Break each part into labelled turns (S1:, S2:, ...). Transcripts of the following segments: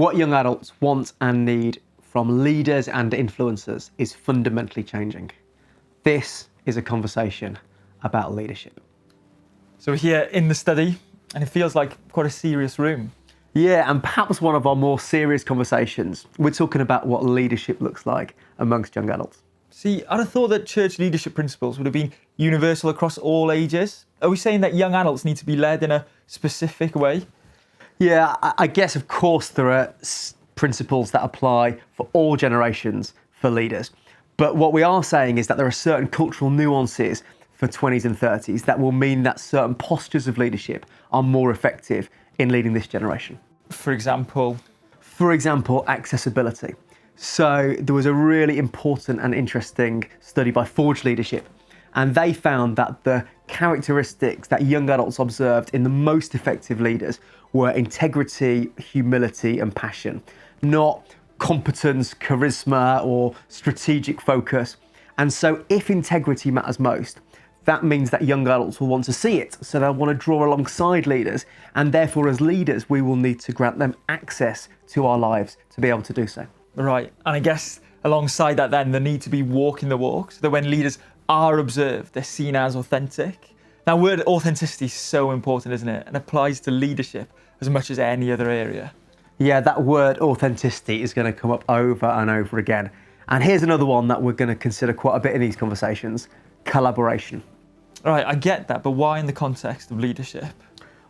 S1: What young adults want and need from leaders and influencers is fundamentally changing. This is a conversation about leadership.
S2: So we're here in the study, and it feels like quite a serious room.
S1: Yeah, and perhaps one of our more serious conversations. We're talking about what leadership looks like amongst young adults.
S2: See, I'd have thought that church leadership principles would have been universal across all ages. Are we saying that young adults need to be led in a specific way?
S1: Yeah, I guess, of course, there are principles that apply for all generations for leaders. But what we are saying is that there are certain cultural nuances for 20s and 30s that will mean that certain postures of leadership are more effective in leading this generation.
S2: For example,
S1: accessibility. So there was a really important and interesting study by Forge Leadership, and they found that the characteristics that young adults observed in the most effective leaders were integrity, humility, and passion, not competence, charisma, or strategic focus. And so if integrity matters most, that means that young adults will want to see it. So they'll want to draw alongside leaders. And therefore, as leaders, we will need to grant them access to our lives to be able to do so.
S2: Right, and I guess alongside that then, the need to be walking the walk, so that when leaders are observed, they're seen as authentic. Now, word authenticity is so important, isn't it? And applies to leadership as much as any other area.
S1: Yeah, that word authenticity is going to come up over and over again. And here's another one that we're going to consider quite a bit in these conversations: collaboration.
S2: Right, I get that, but why in the context of leadership?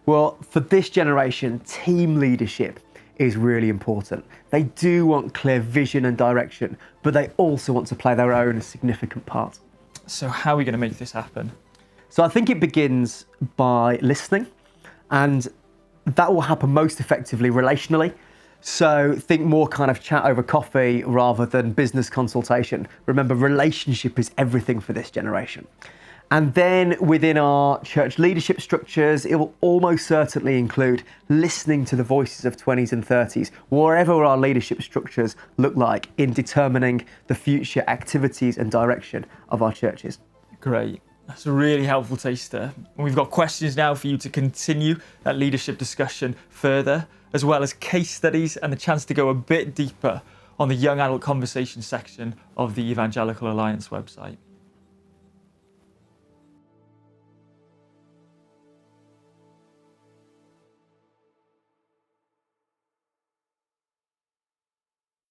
S1: Well, for this generation, team leadership is really important. They do want clear vision and direction, but they also want to play their own significant part.
S2: So how are we going to make this happen?
S1: So I think it begins by listening, and that will happen most effectively relationally. So think more kind of chat over coffee rather than business consultation. Remember, relationship is everything for this generation. And then within our church leadership structures, it will almost certainly include listening to the voices of 20s and 30s, wherever our leadership structures look like, in determining the future activities and direction of our churches.
S2: Great. That's a really helpful taster. And we've got questions now for you to continue that leadership discussion further, as well as case studies and the chance to go a bit deeper on the young adult conversation section of the Evangelical Alliance website.